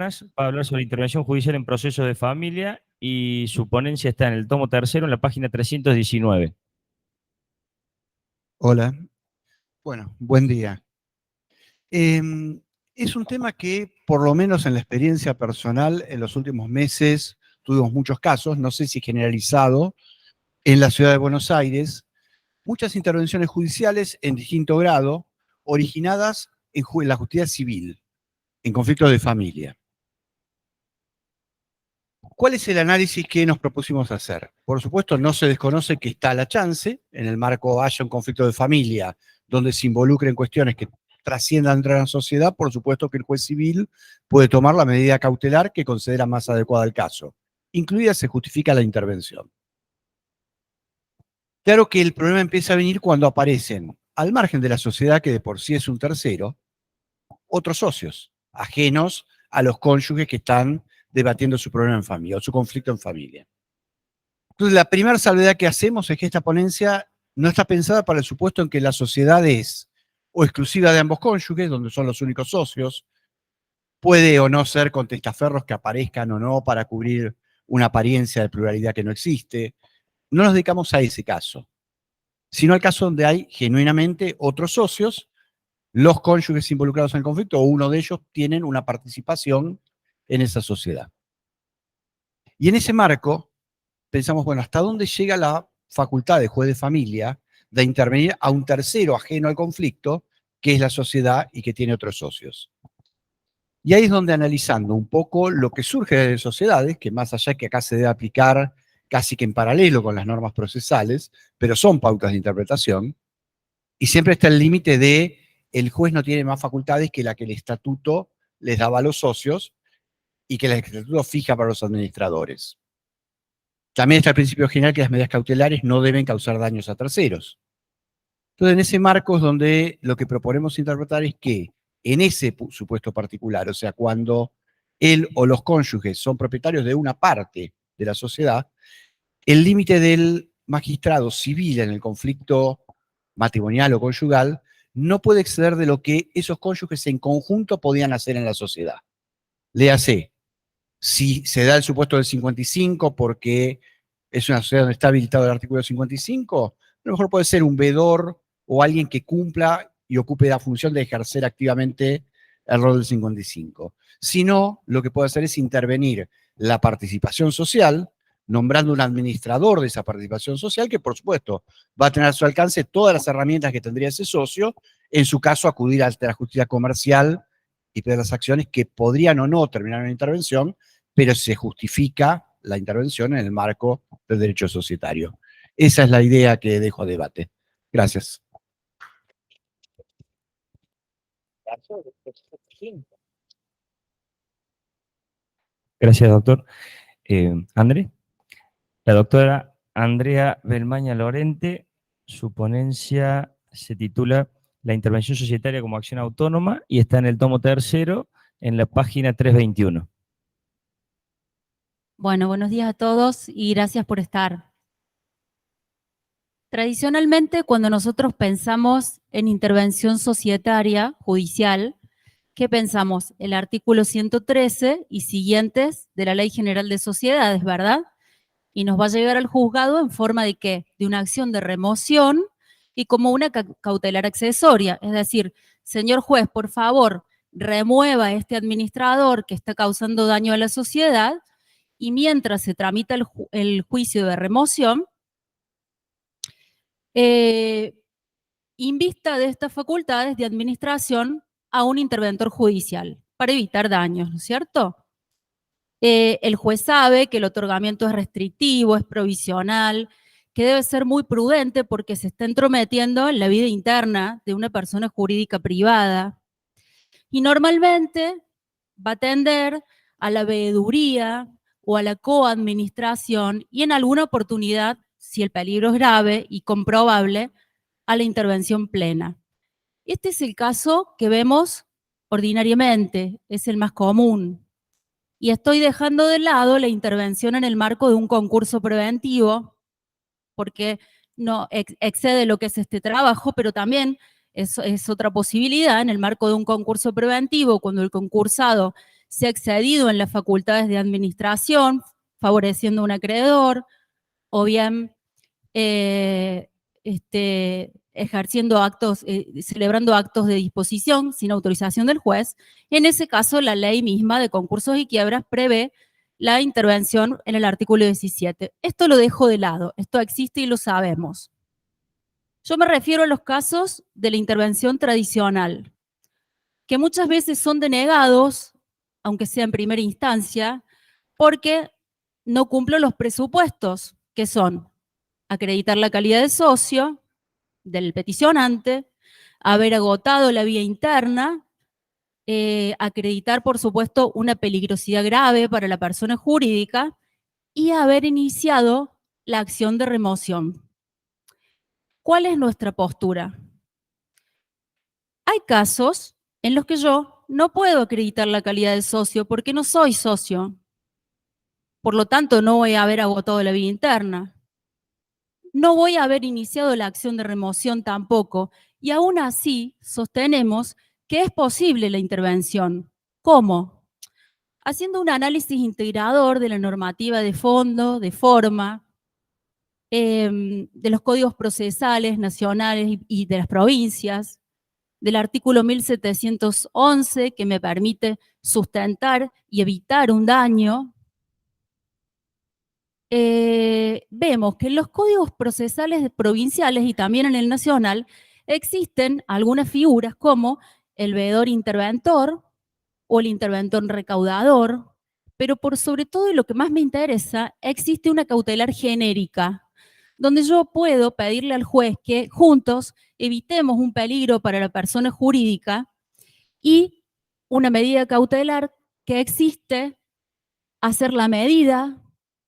Va a hablar sobre intervención judicial en procesos de familia y su ponencia está en el tomo tercero, en la página 319. Hola, bueno, buen día. Es un tema que, por lo menos en la experiencia personal, en los últimos meses tuvimos muchos casos, no sé si generalizado, en la ciudad de Buenos Aires, muchas intervenciones judiciales en distinto grado, originadas en la justicia civil, en conflictos de familia. ¿Cuál es el análisis que nos propusimos hacer? Por supuesto, no se desconoce que está la chance, en el marco haya un conflicto de familia, donde se involucren cuestiones que trasciendan entre la sociedad, por supuesto que el juez civil puede tomar la medida cautelar que considera más adecuada al caso. Incluida se justifica la intervención. Claro que el problema empieza a venir cuando aparecen, al margen de la sociedad que de por sí es un tercero, otros socios, ajenos a los cónyuges que están debatiendo su problema en familia o su conflicto en familia. Entonces, la primera salvedad que hacemos es que esta ponencia no está pensada para el supuesto en que la sociedad es o exclusiva de ambos cónyuges, donde son los únicos socios, puede o no ser con testaferros que aparezcan o no para cubrir una apariencia de pluralidad que no existe. No nos dedicamos a ese caso, sino al caso donde hay genuinamente otros socios, los cónyuges involucrados en el conflicto o uno de ellos tienen una participación en esa sociedad. Y en ese marco, pensamos, bueno, ¿hasta dónde llega la facultad de juez de familia de intervenir a un tercero ajeno al conflicto, que es la sociedad y que tiene otros socios? Y ahí es donde, analizando un poco lo que surge de sociedades, que más allá que acá se debe aplicar casi que en paralelo con las normas procesales, pero son pautas de interpretación, y siempre está el límite de el juez no tiene más facultades que la que el estatuto les daba a los socios y que el estatuto fija para los administradores. También está el principio general que las medidas cautelares no deben causar daños a terceros. Entonces, en ese marco es donde lo que proponemos interpretar es que en ese supuesto particular, o sea, cuando él o los cónyuges son propietarios de una parte de la sociedad, el límite del magistrado civil en el conflicto matrimonial o conyugal no puede exceder de lo que esos cónyuges en conjunto podían hacer en la sociedad. Léase, si se da el supuesto del 55 porque es una sociedad donde está habilitado el artículo 55, a lo mejor puede ser un veedor o alguien que cumpla y ocupe la función de ejercer activamente el rol del 55. Si no, lo que puede hacer es intervenir la participación social, nombrando un administrador de esa participación social que, por supuesto, va a tener a su alcance todas las herramientas que tendría ese socio, en su caso, acudir a la justicia comercial y pedir las acciones que podrían o no terminar en una intervención, pero se justifica la intervención en el marco del derecho societario. Esa es la idea que dejo a debate. Gracias. Gracias, doctor. André. La doctora Andrea Belmaña Lorente, su ponencia se titula La intervención societaria como acción autónoma y está en el tomo tercero, en la página 321. Bueno, buenos días a todos y gracias por estar. Tradicionalmente, cuando nosotros pensamos en intervención societaria judicial, ¿qué pensamos? El artículo 113 y siguientes de la Ley General de Sociedades, ¿verdad? Y nos va a llegar al juzgado en forma de ¿qué? De una acción de remoción y como una cautelar accesoria. Es decir, señor juez, por favor, remueva a este administrador que está causando daño a la sociedad y mientras se tramita el juicio de remoción, invista de estas facultades de administración a un interventor judicial para evitar daños, ¿no es cierto? El juez sabe que el otorgamiento es restrictivo, es provisional, que debe ser muy prudente porque se está entrometiendo en la vida interna de una persona jurídica privada. Y normalmente va a tender a la veeduría o a la coadministración y en alguna oportunidad, si el peligro es grave y comprobable, a la intervención plena. Este es el caso que vemos ordinariamente, es el más común. Y estoy dejando de lado la intervención en el marco de un concurso preventivo, porque no excede lo que es este trabajo, pero también es otra posibilidad en el marco de un concurso preventivo, cuando el concursado se ha excedido en las facultades de administración, favoreciendo a un acreedor, o bien ejerciendo actos, celebrando actos de disposición sin autorización del juez. En ese caso, la ley misma de concursos y quiebras prevé la intervención en el artículo 17. Esto lo dejo de lado, esto existe y lo sabemos. Yo me refiero a los casos de la intervención tradicional, que muchas veces son denegados, aunque sea en primera instancia, porque no cumplo los presupuestos, que son acreditar la calidad de socio del peticionante, haber agotado la vía interna, acreditar, por supuesto, una peligrosidad grave para la persona jurídica y haber iniciado la acción de remoción. ¿Cuál es nuestra postura? Hay casos en los que yo no puedo acreditar la calidad de socio porque no soy socio. Por lo tanto, no voy a haber agotado la vía interna. No voy a haber iniciado la acción de remoción tampoco, y aún así sostenemos que es posible la intervención. ¿Cómo? Haciendo un análisis integrador de la normativa de fondo, de forma, de los códigos procesales nacionales y de las provincias, del artículo 1711 que me permite sustentar y evitar un daño. Vemos que en los códigos procesales provinciales y también en el nacional existen algunas figuras como el veedor interventor o el interventor recaudador, pero por sobre todo y lo que más me interesa, existe una cautelar genérica, donde yo puedo pedirle al juez que juntos evitemos un peligro para la persona jurídica y una medida cautelar que existe, hacer la medida,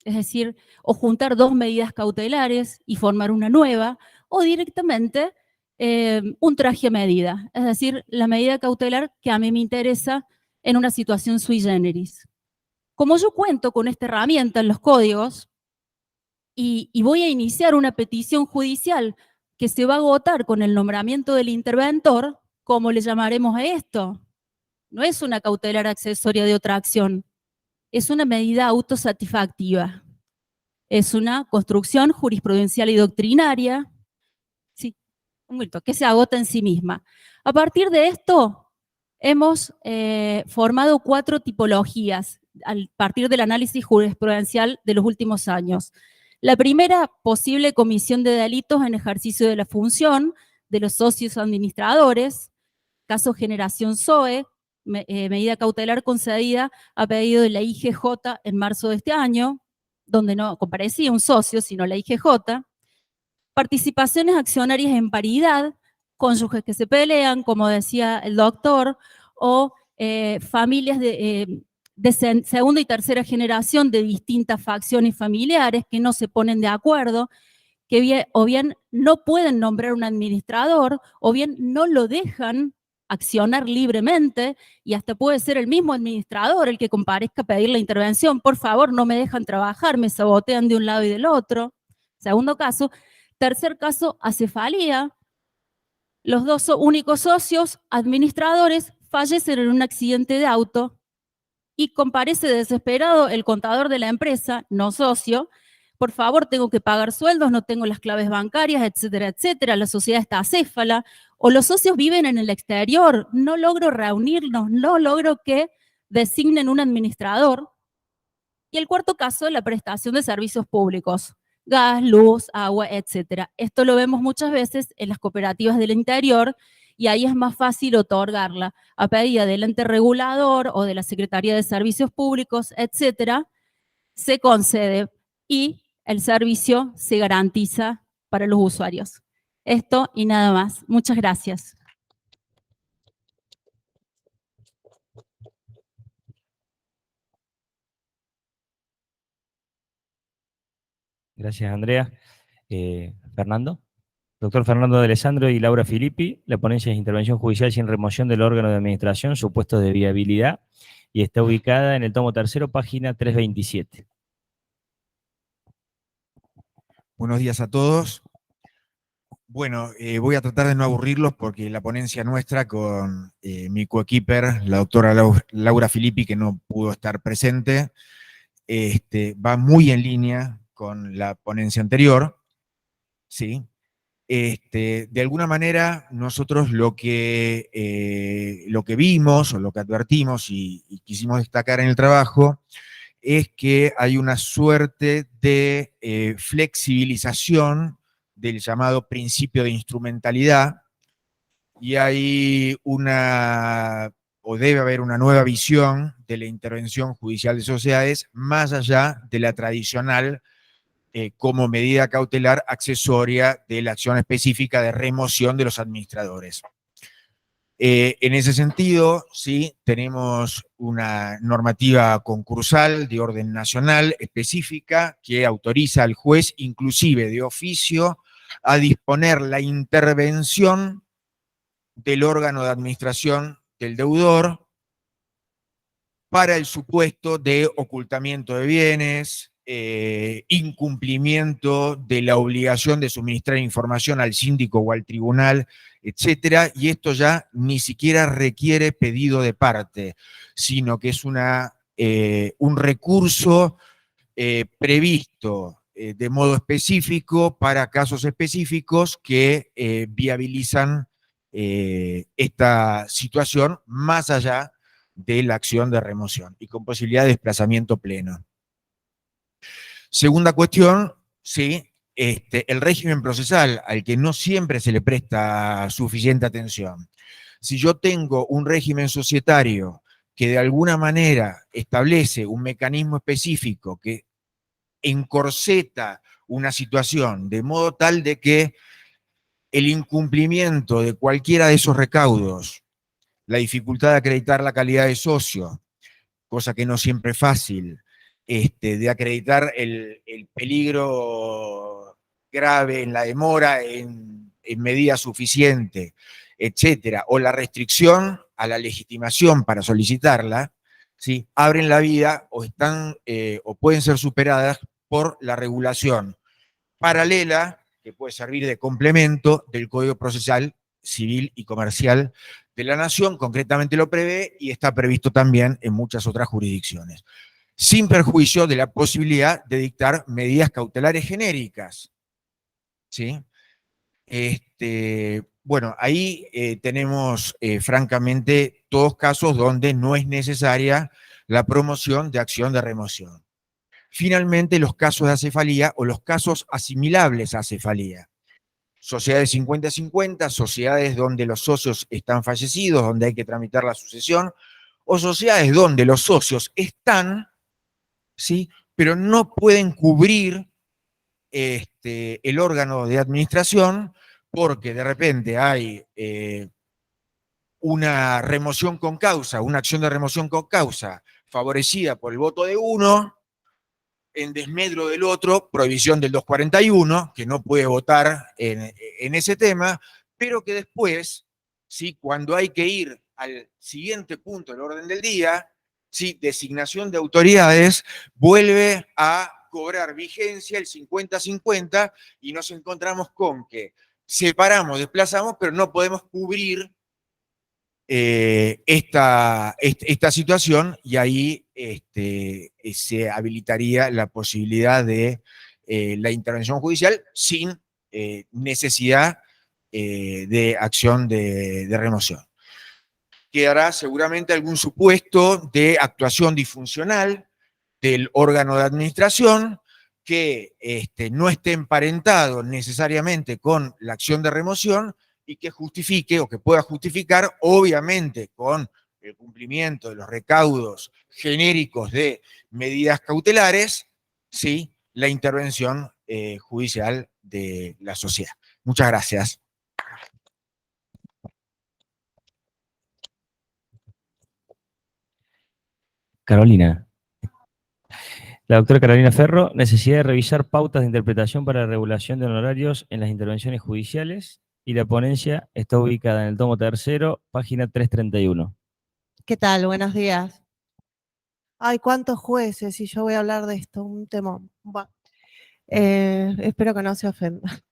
es decir, o juntar dos medidas cautelares y formar una nueva, o directamente un traje a medida, es decir, la medida cautelar que a mí me interesa en una situación sui generis. Como yo cuento con esta herramienta en los códigos y voy a iniciar una petición judicial que se va a agotar con el nombramiento del interventor, ¿cómo le llamaremos a esto? No es una cautelar accesoria de otra acción, es una medida autosatisfactiva. Es una construcción jurisprudencial y doctrinaria, sí, un momento, que se agota en sí misma. A partir de esto, hemos formado 4 tipologías a partir del análisis jurisprudencial de los últimos años. La primera, posible comisión de delitos en ejercicio de la función de los socios administradores, caso Generación Zoe, medida cautelar concedida a pedido de la IGJ en marzo de este año, donde no comparecía un socio, sino la IGJ. Participaciones accionarias en paridad, cónyuges que se pelean, como decía el doctor, o familias de segunda y tercera generación de distintas facciones familiares que no se ponen de acuerdo, que o bien no pueden nombrar un administrador, o bien no lo dejan accionar libremente, y hasta puede ser el mismo administrador el que comparezca a pedir la intervención. Por favor, no me dejan trabajar, me sabotean de un lado y del otro. Segundo caso. Tercer caso, acefalía. Los 2 únicos socios administradores fallecen en un accidente de auto y comparece desesperado el contador de la empresa, no socio. Por favor, tengo que pagar sueldos, no tengo las claves bancarias, etcétera, etcétera. La sociedad está acéfala. O los socios viven en el exterior. No logro reunirnos, no logro que designen un administrador. Y el cuarto caso, la prestación de servicios públicos. Gas, luz, agua, etcétera. Esto lo vemos muchas veces en las cooperativas del interior y ahí es más fácil otorgarla a pedida del ente regulador o de la Secretaría de Servicios Públicos, etcétera, se concede y el servicio se garantiza para los usuarios. Esto y nada más. Muchas gracias. Gracias, Andrea. Fernando. Doctor Fernando de Alessandro y Laura Filippi, la ponencia es intervención judicial sin remoción del órgano de administración, supuestos de viabilidad, y está ubicada en el tomo 3, página 327. Buenos días a todos. Bueno, voy a tratar de no aburrirlos porque la ponencia nuestra con mi coequiper, la doctora Laura Filippi, que no pudo estar presente, va muy en línea con la ponencia anterior, ¿sí? De alguna manera, nosotros lo que vimos o lo que advertimos y quisimos destacar en el trabajo es que hay una suerte de flexibilización del llamado principio de instrumentalidad y hay o debe haber una nueva visión de la intervención judicial de sociedades más allá de la tradicional como medida cautelar accesoria de la acción específica de remoción de los administradores. En ese sentido, sí, tenemos una normativa concursal de orden nacional específica que autoriza al juez, inclusive de oficio, a disponer la intervención del órgano de administración del deudor para el supuesto de ocultamiento de bienes, incumplimiento de la obligación de suministrar información al síndico o al tribunal, etcétera, y esto ya ni siquiera requiere pedido de parte, sino que es un recurso previsto de modo específico para casos específicos que viabilizan esta situación más allá de la acción de remoción y con posibilidad de desplazamiento pleno. Segunda cuestión, sí, el régimen procesal al que no siempre se le presta suficiente atención. Si yo tengo un régimen societario que de alguna manera establece un mecanismo específico que encorseta una situación de modo tal de que el incumplimiento de cualquiera de esos recaudos, la dificultad de acreditar la calidad de socio, cosa que no siempre es fácil, de acreditar el peligro grave en la demora en medida suficiente, etcétera, o la restricción a la legitimación para solicitarla, ¿sí? Abren la vía o o pueden ser superadas por la regulación paralela, que puede servir de complemento del Código Procesal Civil y Comercial de la Nación, concretamente lo prevé y está previsto también en muchas otras jurisdicciones, sin perjuicio de la posibilidad de dictar medidas cautelares genéricas. ¿Sí? Bueno, ahí tenemos francamente todos casos donde no es necesaria la promoción de acción de remoción. Finalmente, los casos de acefalía o los casos asimilables a acefalía. Sociedades 50-50, sociedades donde los socios están fallecidos, donde hay que tramitar la sucesión, o sociedades donde los socios están, ¿sí? Pero no pueden cubrir el órgano de administración porque de repente hay una remoción con causa, una acción de remoción con causa favorecida por el voto de uno, en desmedro del otro, prohibición del 241, que no puede votar en ese tema, pero que después, ¿sí? Cuando hay que ir al siguiente punto del orden del día, ¿sí? Designación de autoridades, vuelve a cobrar vigencia el 50-50 y nos encontramos con que separamos, desplazamos, pero no podemos cubrir esta situación y ahí se habilitaría la posibilidad de la intervención judicial sin necesidad de acción de remoción. Quedará seguramente algún supuesto de actuación disfuncional del órgano de administración que no esté emparentado necesariamente con la acción de remoción y que justifique o que pueda justificar, obviamente con el cumplimiento de los recaudos genéricos de medidas cautelares, ¿sí? La intervención judicial de la sociedad. Muchas gracias. Carolina. La doctora Carolina Ferro, necesidad de revisar pautas de interpretación para la regulación de honorarios en las intervenciones judiciales, y la ponencia está ubicada en el tomo 3, página 331. ¿Qué tal? Buenos días. Ay, cuántos jueces, y yo voy a hablar de esto, un temón. Bueno, espero que no se ofenda.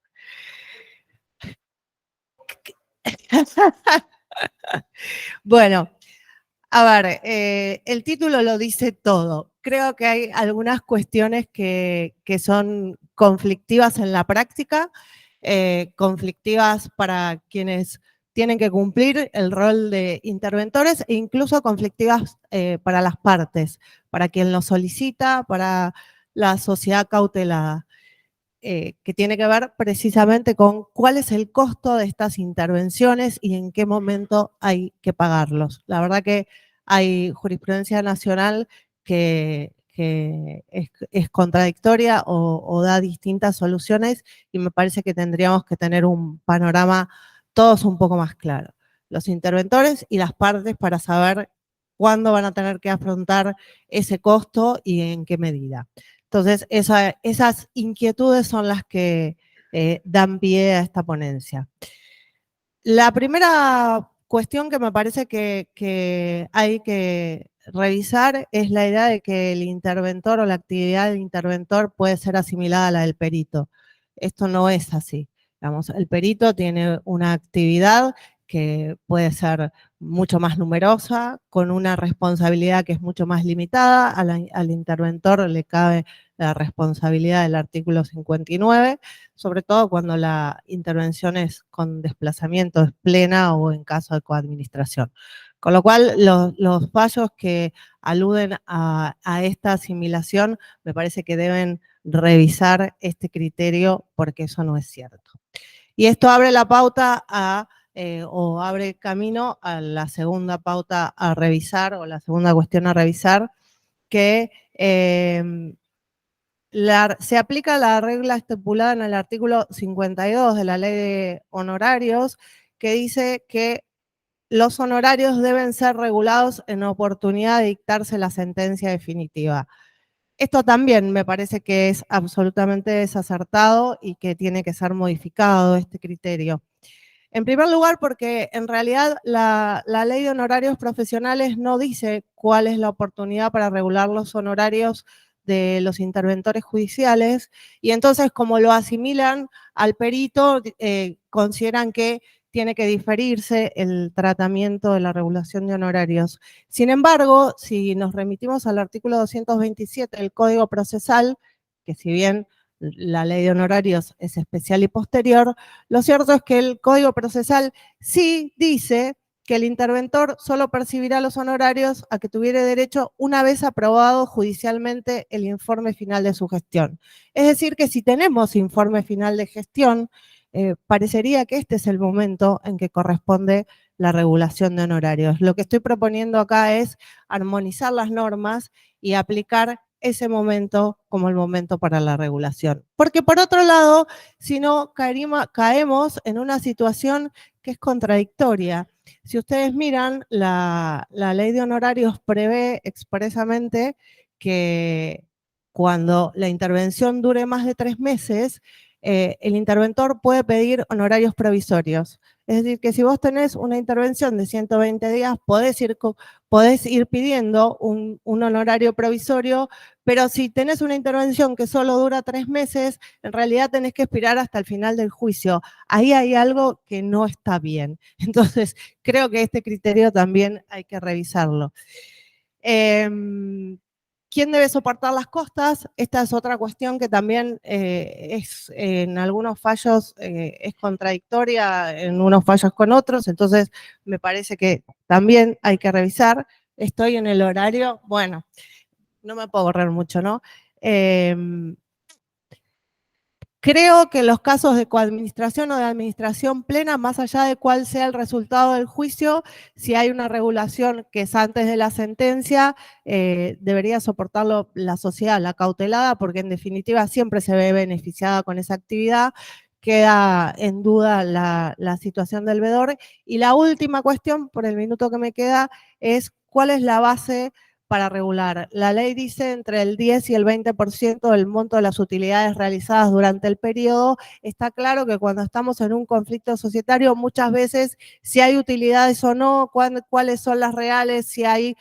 Bueno, a ver, el título lo dice todo. Creo que hay algunas cuestiones que son conflictivas en la práctica, conflictivas para quienes tienen que cumplir el rol de interventores e incluso conflictivas para las partes, para quien lo solicita, para la sociedad cautelada. Que tiene que ver precisamente con cuál es el costo de estas intervenciones y en qué momento hay que pagarlos. La verdad que hay jurisprudencia nacional que es contradictoria o da distintas soluciones y me parece que tendríamos que tener un panorama todos un poco más claro. Los interventores y las partes para saber cuándo van a tener que afrontar ese costo y en qué medida. Entonces, esas inquietudes son las que dan pie a esta ponencia. La primera cuestión que me parece que hay que revisar es la idea de que el interventor o la actividad del interventor puede ser asimilada a la del perito. Esto no es así. Digamos, el perito tiene una actividad que puede ser mucho más numerosa, con una responsabilidad que es mucho más limitada. Al interventor le cabe la responsabilidad del artículo 59, sobre todo cuando la intervención es con desplazamiento, es plena o en caso de coadministración. Con lo cual, los fallos que aluden a esta asimilación me parece que deben revisar este criterio porque eso no es cierto. Y esto abre la pauta o abre camino a la segunda pauta a revisar o la segunda cuestión a revisar, que se aplica la regla estipulada en el artículo 52 de la ley de honorarios, que dice que los honorarios deben ser regulados en oportunidad de dictarse la sentencia definitiva. Esto también me parece que es absolutamente desacertado y que tiene que ser modificado este criterio. En primer lugar, porque en realidad la ley de honorarios profesionales no dice cuál es la oportunidad para regular los honorarios de los interventores judiciales y entonces como lo asimilan al perito, consideran que tiene que diferirse el tratamiento de la regulación de honorarios. Sin embargo, si nos remitimos al artículo 227 del Código Procesal, que si bien la ley de honorarios es especial y posterior, lo cierto es que el Código Procesal sí dice que el interventor solo percibirá los honorarios a que tuviere derecho una vez aprobado judicialmente el informe final de su gestión. Es decir, que si tenemos informe final de gestión, parecería que este es el momento en que corresponde la regulación de honorarios. Lo que estoy proponiendo acá es armonizar las normas y aplicar ese momento como el momento para la regulación. Porque por otro lado, si no, caemos en una situación que es contradictoria. Si ustedes miran, la ley de honorarios prevé expresamente que cuando la intervención dure más de 3 meses, el interventor puede pedir honorarios provisorios. Es decir, que si vos tenés una intervención de 120 días, podés ir pidiendo un honorario provisorio, pero si tenés una intervención que solo dura 3 meses, en realidad tenés que esperar hasta el final del juicio. Ahí hay algo que no está bien. Entonces, creo que este criterio también hay que revisarlo. ¿Quién debe soportar las costas? Esta es otra cuestión que también es en algunos fallos es contradictoria, en unos fallos con otros, entonces me parece que también hay que revisar. Estoy en el horario, bueno, no me puedo correr mucho, ¿no? Creo que en los casos de coadministración o de administración plena, más allá de cuál sea el resultado del juicio, si hay una regulación que es antes de la sentencia, debería soportarlo la sociedad, la cautelada, porque en definitiva siempre se ve beneficiada con esa actividad. Queda en duda la situación del veedor. Y la última cuestión, por el minuto que me queda, es cuál es la base para regular. La ley dice entre el 10 y el 20% del monto de las utilidades realizadas durante el periodo. Está claro que cuando estamos en un conflicto societario, muchas veces si hay utilidades o no, cuáles son las reales, si hay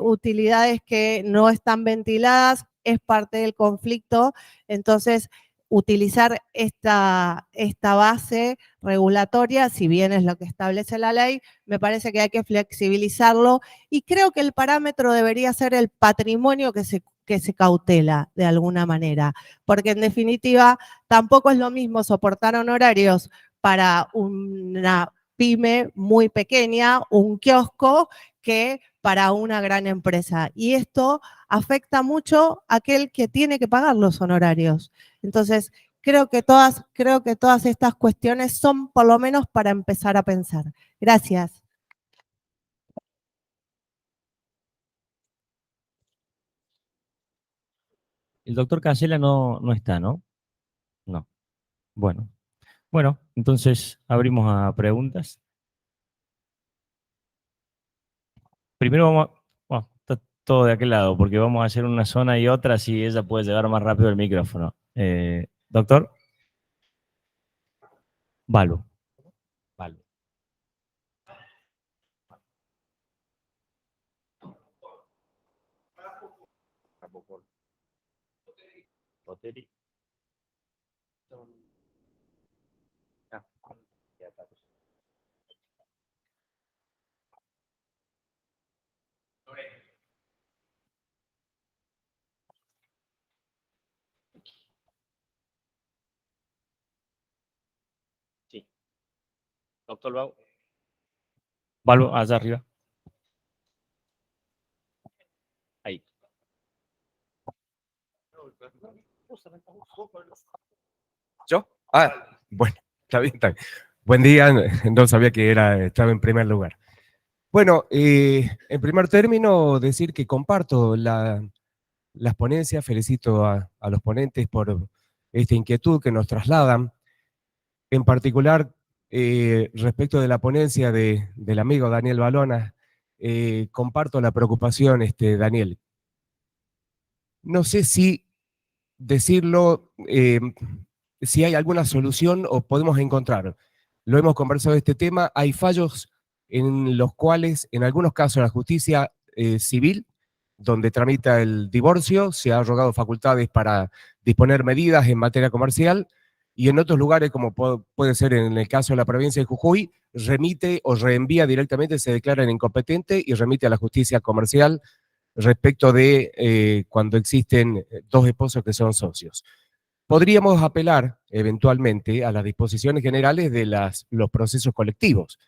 utilidades que no están ventiladas, es parte del conflicto. Entonces, utilizar esta base regulatoria, si bien es lo que establece la ley, me parece que hay que flexibilizarlo y creo que el parámetro debería ser el patrimonio que se cautela de alguna manera, porque en definitiva tampoco es lo mismo soportar honorarios para una pyme muy pequeña, un kiosco, que para una gran empresa. Y esto afecta mucho a aquel que tiene que pagar los honorarios. Entonces, creo que todas estas cuestiones son por lo menos para empezar a pensar. Gracias. El doctor Cancela no está, ¿no? No. Bueno. Bueno, entonces abrimos a preguntas. Primero bueno, está todo de aquel lado, porque vamos a hacer una zona y otra, si ella puede llevar más rápido el micrófono. Doctor. Valo. Sí. Doctor Bau. Valo, allá arriba. Ahí. ¿Yo? Ah, bueno, está bien, está bien. Buen día, no sabía que estaba en primer lugar. Bueno, en primer término, decir que comparto las ponencias, felicito a los ponentes por esta inquietud que nos trasladan. En particular, respecto de la ponencia del amigo Daniel Balona, comparto la preocupación, Daniel. No sé si decirlo, si hay alguna solución o podemos encontrar. Lo hemos conversado de este tema, hay fallos en los cuales, en algunos casos, la justicia civil, donde tramita el divorcio, se ha arrogado facultades para disponer medidas en materia comercial, y en otros lugares, como puede ser en el caso de la provincia de Jujuy, remite o reenvía directamente, se declaran incompetente y remite a la justicia comercial respecto de cuando existen dos esposos que son socios. Podríamos apelar eventualmente a las disposiciones generales de los procesos colectivos,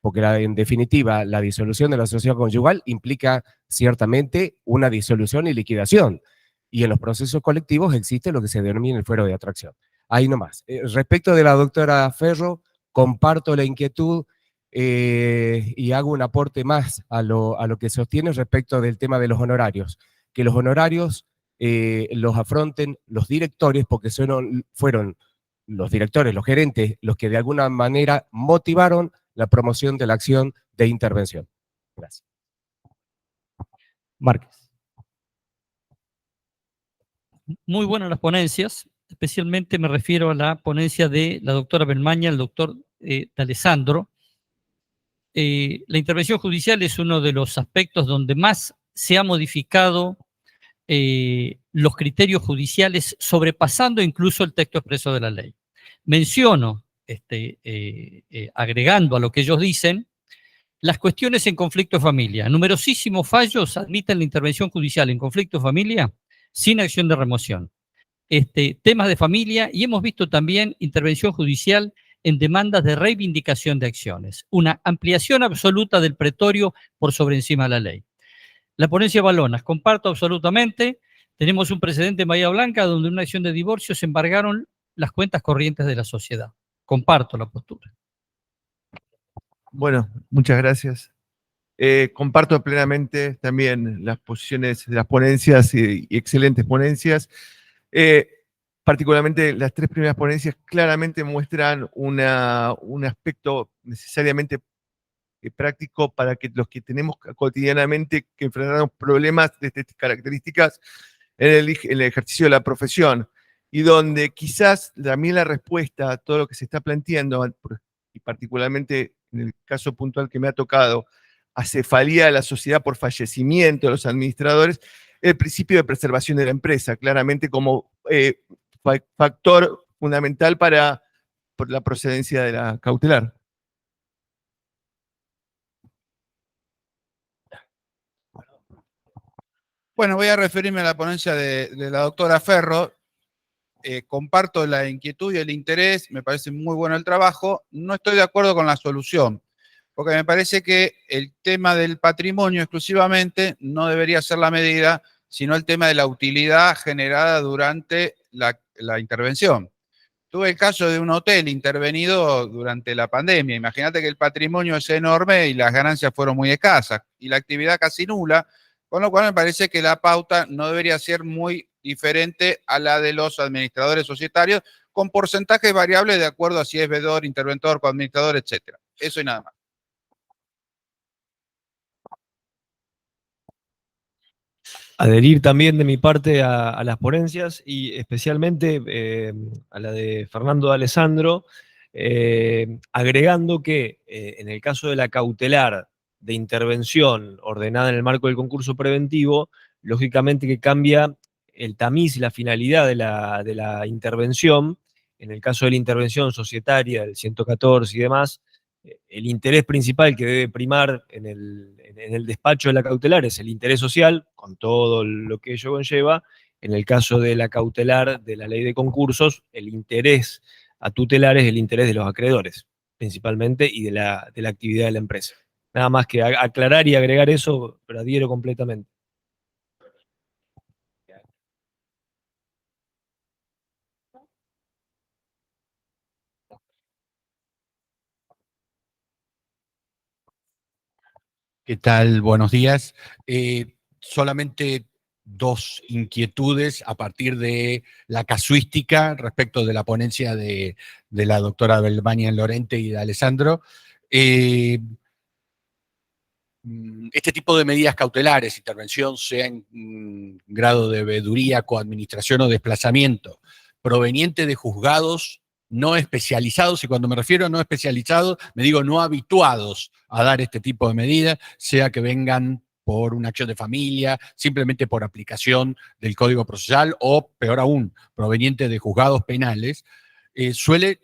porque en definitiva la disolución de la sociedad conyugal implica ciertamente una disolución y liquidación, y en los procesos colectivos existe lo que se denomina el fuero de atracción. Ahí nomás. Respecto de la doctora Ferro, comparto la inquietud y hago un aporte más a lo que sostiene respecto del tema de los honorarios, que los honorarios los afronten los directores, porque fueron los directores, los gerentes, los que de alguna manera motivaron la promoción de la acción de intervención. Gracias. Márquez. Muy buenas las ponencias, especialmente me refiero a la ponencia de la doctora Belmaña, el doctor D'Alessandro. La intervención judicial es uno de los aspectos donde más se ha modificado los criterios judiciales, sobrepasando incluso el texto expreso de la ley. Menciono, agregando a lo que ellos dicen, las cuestiones en conflicto de familia. Numerosísimos fallos admiten la intervención judicial en conflicto de familia sin acción de remoción. Temas de familia, y hemos visto también intervención judicial en demandas de reivindicación de acciones. Una ampliación absoluta del pretorio por sobre encima de la ley. La ponencia Balonas, comparto absolutamente. Tenemos un precedente en Bahía Blanca donde en una acción de divorcio se embargaron las cuentas corrientes de la sociedad. Comparto la postura. Bueno, muchas gracias. Comparto plenamente también las posiciones de las ponencias y excelentes ponencias. Particularmente las tres primeras ponencias claramente muestran un aspecto necesariamente práctico para que los que tenemos cotidianamente que enfrentamos problemas de estas características en el ejercicio de la profesión, y donde quizás también la respuesta a todo lo que se está planteando, y particularmente en el caso puntual que me ha tocado, acefalía de la sociedad por fallecimiento de los administradores, el principio de preservación de la empresa, claramente como factor fundamental por la procedencia de la cautelar. Bueno, voy a referirme a la ponencia de la doctora Ferro. Comparto la inquietud y el interés, me parece muy bueno el trabajo. No estoy de acuerdo con la solución, porque me parece que el tema del patrimonio exclusivamente no debería ser la medida, sino el tema de la utilidad generada durante la intervención. Tuve el caso de un hotel intervenido durante la pandemia. Imagínate que el patrimonio es enorme y las ganancias fueron muy escasas y la actividad casi nula, con lo cual me parece que la pauta no debería ser muy diferente a la de los administradores societarios, con porcentajes variables de acuerdo a si es veedor, interventor, coadministrador, etcétera. Eso y nada más. Adherir también de mi parte a las ponencias y especialmente a la de Fernando de Alessandro, agregando que en el caso de la cautelar de intervención ordenada en el marco del concurso preventivo, lógicamente que cambia el tamiz y la finalidad de la intervención. En el caso de la intervención societaria, del 114 y demás, el interés principal que debe primar en el despacho de la cautelar es el interés social, con todo lo que ello conlleva. En el caso de la cautelar de la ley de concursos, el interés a tutelar es el interés de los acreedores, principalmente, y de la actividad de la empresa. Nada más que aclarar y agregar eso, pero adhiero completamente. ¿Qué tal? Buenos días. Solamente dos inquietudes a partir de la casuística respecto de la ponencia de la doctora Belmania Lorente y de Alessandro. Este tipo de medidas cautelares, intervención, sea en grado de veeduría, coadministración o desplazamiento, proveniente de juzgados no especializados, y cuando me refiero a no especializados, me digo no habituados a dar este tipo de medidas, sea que vengan por una acción de familia, simplemente por aplicación del Código Procesal, o peor aún, proveniente de juzgados penales, suele,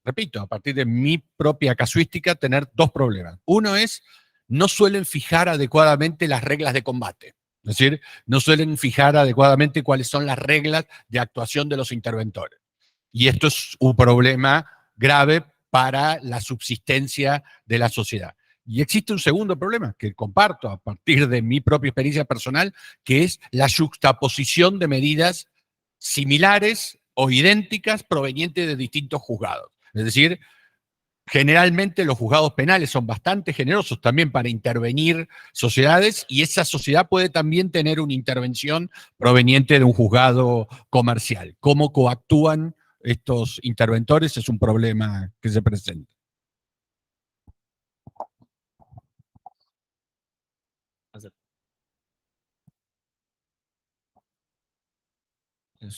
repito, a partir de mi propia casuística, tener dos problemas. Uno es, no suelen fijar adecuadamente las reglas de combate. Es decir, no suelen fijar adecuadamente cuáles son las reglas de actuación de los interventores. Y esto es un problema grave para la subsistencia de la sociedad. Y existe un segundo problema que comparto a partir de mi propia experiencia personal, que es la juxtaposición de medidas similares o idénticas provenientes de distintos juzgados. Es decir, generalmente los juzgados penales son bastante generosos también para intervenir sociedades, y esa sociedad puede también tener una intervención proveniente de un juzgado comercial. ¿Cómo coactúan estos interventores? Es un problema que se presenta.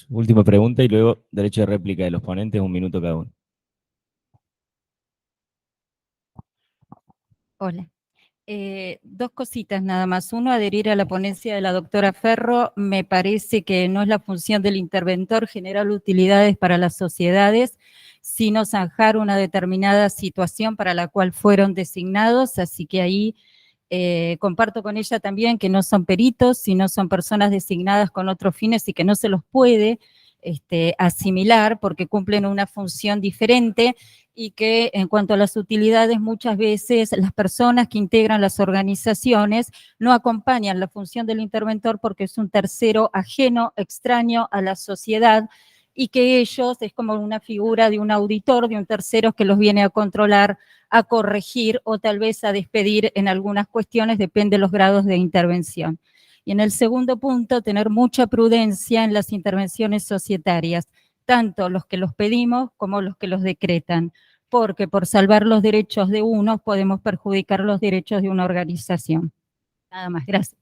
Última pregunta y luego derecho de réplica de los ponentes, 1 minuto cada uno. Hola. Dos cositas nada más. Uno, adherir a la ponencia de la doctora Ferro. Me parece que no es la función del interventor generar utilidades para las sociedades, sino zanjar una determinada situación para la cual fueron designados. Así que ahí comparto con ella también que no son peritos, sino son personas designadas con otros fines y que no se los puede asimilar porque cumplen una función diferente, y que en cuanto a las utilidades, muchas veces las personas que integran las organizaciones no acompañan la función del interventor porque es un tercero ajeno, extraño a la sociedad, y que ellos es como una figura de un auditor, de un tercero que los viene a controlar, a corregir o tal vez a despedir en algunas cuestiones, depende de los grados de intervención. Y en el segundo punto, tener mucha prudencia en las intervenciones societarias, tanto los que los pedimos como los que los decretan, porque por salvar los derechos de unos podemos perjudicar los derechos de una organización. Nada más, gracias.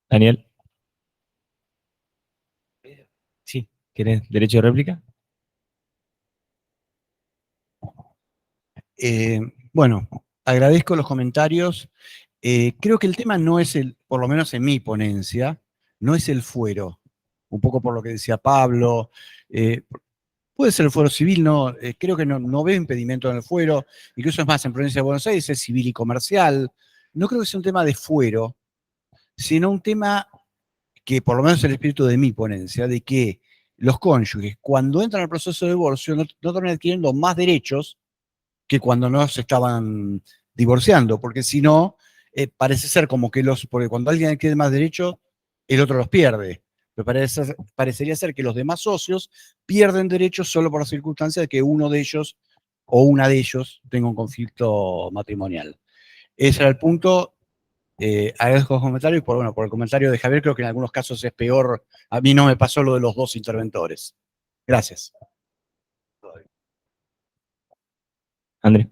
Daniel. Sí, ¿querés derecho de réplica? Bueno, agradezco los comentarios. Creo que el tema no es por lo menos en mi ponencia, no es el fuero. Un poco por lo que decía Pablo. Puede ser el fuero civil, no, creo que no veo impedimento en el fuero. Incluso es más, en provincia de Buenos Aires es civil y comercial. No creo que sea un tema de fuero, sino un tema que, por lo menos el espíritu de mi ponencia, de que los cónyuges, cuando entran al proceso de divorcio, no terminan adquiriendo más derechos que cuando no se estaban divorciando, porque si no, parece ser como que porque cuando alguien adquiere más derechos, el otro los pierde. Pero parecería ser que los demás socios pierden derechos solo por la circunstancia de que uno de ellos o una de ellos tenga un conflicto matrimonial. Ese era el punto. Agradezco los comentarios y por el comentario de Javier, creo que en algunos casos es peor. A mí no me pasó lo de los dos interventores. Gracias. André.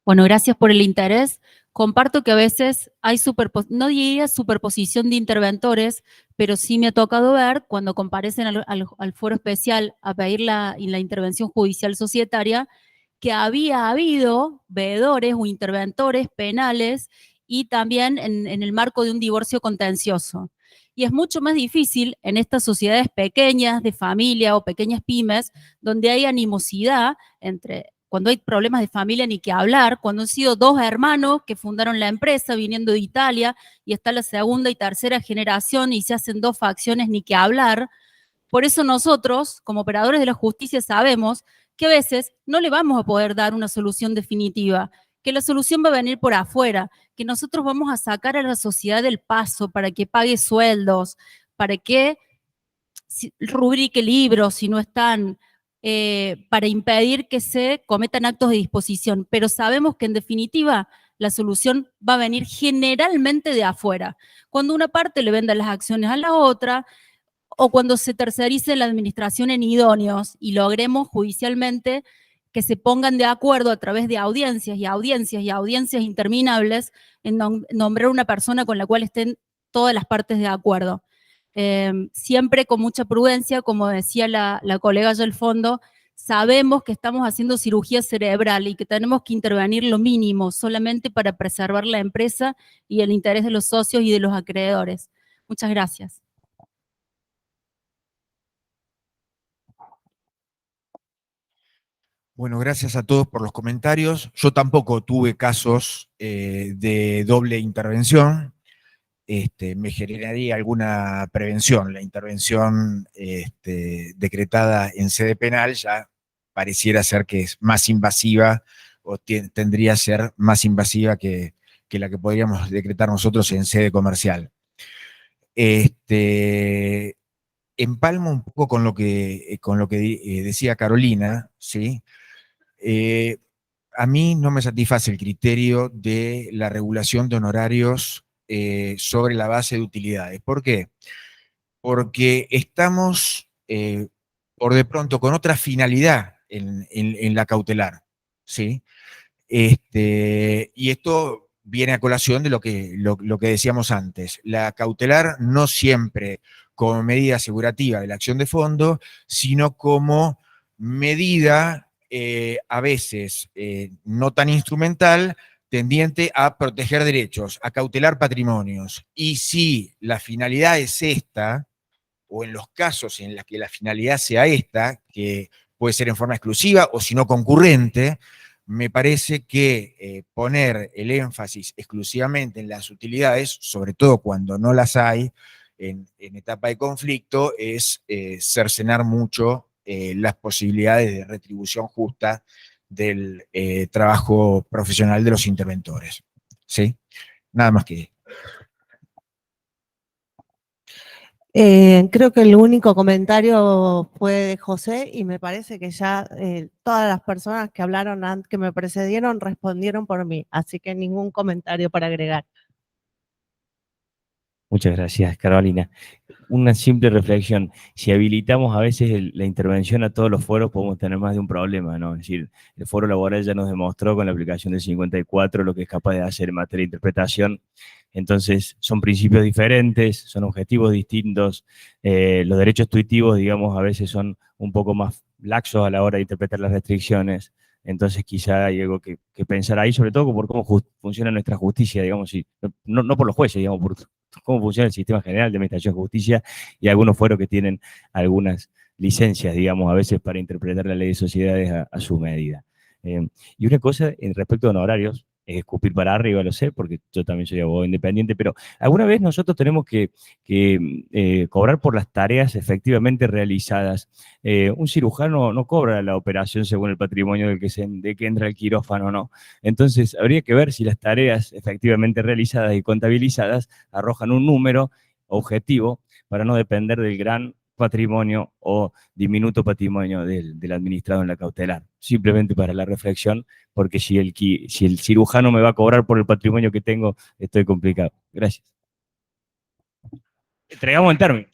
Bueno, gracias por el interés. Comparto que a veces hay no diría superposición de interventores, pero sí me ha tocado ver cuando comparecen al foro especial a pedir la intervención judicial societaria, que había habido veedores o interventores penales y también en el marco de un divorcio contencioso. Y es mucho más difícil en estas sociedades pequeñas de familia o pequeñas pymes, donde hay animosidad cuando hay problemas de familia ni que hablar, cuando han sido dos hermanos que fundaron la empresa viniendo de Italia y está la segunda y tercera generación y se hacen dos facciones ni que hablar. Por eso nosotros, como operadores de la justicia, sabemos que a veces no le vamos a poder dar una solución definitiva, que la solución va a venir por afuera, que nosotros vamos a sacar a la sociedad del paso para que pague sueldos, para que rubrique libros si no están, para impedir que se cometan actos de disposición. Pero sabemos que en definitiva la solución va a venir generalmente de afuera. Cuando una parte le venda las acciones a la otra, o cuando se tercerice la administración en idóneos y logremos judicialmente que se pongan de acuerdo a través de audiencias y audiencias y audiencias interminables en nombrar una persona con la cual estén todas las partes de acuerdo. Siempre con mucha prudencia, como decía la colega allá al fondo, sabemos que estamos haciendo cirugía cerebral y que tenemos que intervenir lo mínimo solamente para preservar la empresa y el interés de los socios y de los acreedores. Muchas gracias. Bueno, gracias a todos por los comentarios. Yo tampoco tuve casos de doble intervención. Me generaría alguna prevención. La intervención decretada en sede penal ya pareciera ser que es más invasiva o tendría que ser más invasiva que la que podríamos decretar nosotros en sede comercial. Empalmo un poco con lo que decía Carolina, ¿sí? A mí no me satisface el criterio de la regulación de honorarios sobre la base de utilidades. ¿Por qué? Porque estamos, por de pronto, con otra finalidad en la cautelar, ¿sí? Y esto viene a colación de lo que decíamos antes. La cautelar no siempre como medida asegurativa de la acción de fondo, sino como medida a veces no tan instrumental, tendiente a proteger derechos, a cautelar patrimonios. Y si la finalidad es esta, o en los casos en los que la finalidad sea esta, que puede ser en forma exclusiva o si no concurrente, me parece que poner el énfasis exclusivamente en las utilidades, sobre todo cuando no las hay en etapa de conflicto, es cercenar mucho las posibilidades de retribución justa del trabajo profesional de los interventores. ¿Sí? Nada más que... Creo que el único comentario fue de José y me parece que ya todas las personas que hablaron que me precedieron respondieron por mí, así que ningún comentario para agregar. Muchas gracias, Carolina. Una simple reflexión. Si habilitamos a veces la intervención a todos los foros, podemos tener más de un problema, ¿no? Es decir, el foro laboral ya nos demostró con la aplicación del 54 lo que es capaz de hacer en materia de interpretación. Entonces, son principios diferentes, son objetivos distintos. Los derechos tuitivos, digamos, a veces son un poco más laxos a la hora de interpretar las restricciones. Entonces quizá hay algo que pensar ahí, sobre todo por cómo funciona nuestra justicia, digamos, no por los jueces, digamos, por cómo funciona el sistema general de administración de justicia y algunos fueros que tienen algunas licencias, digamos, a veces para interpretar la ley de sociedades a su medida. Y una cosa en respecto a honorarios, es escupir para arriba, lo sé, porque yo también soy abogado independiente, pero alguna vez nosotros tenemos que cobrar por las tareas efectivamente realizadas. Un cirujano no cobra la operación según el patrimonio de que entra al quirófano, ¿no? Entonces, habría que ver si las tareas efectivamente realizadas y contabilizadas arrojan un número objetivo para no depender del gran patrimonio o diminuto patrimonio del administrado en la cautelar. Simplemente para la reflexión, porque si el cirujano me va a cobrar por el patrimonio que tengo, estoy complicado. Gracias. Entregamos en términos.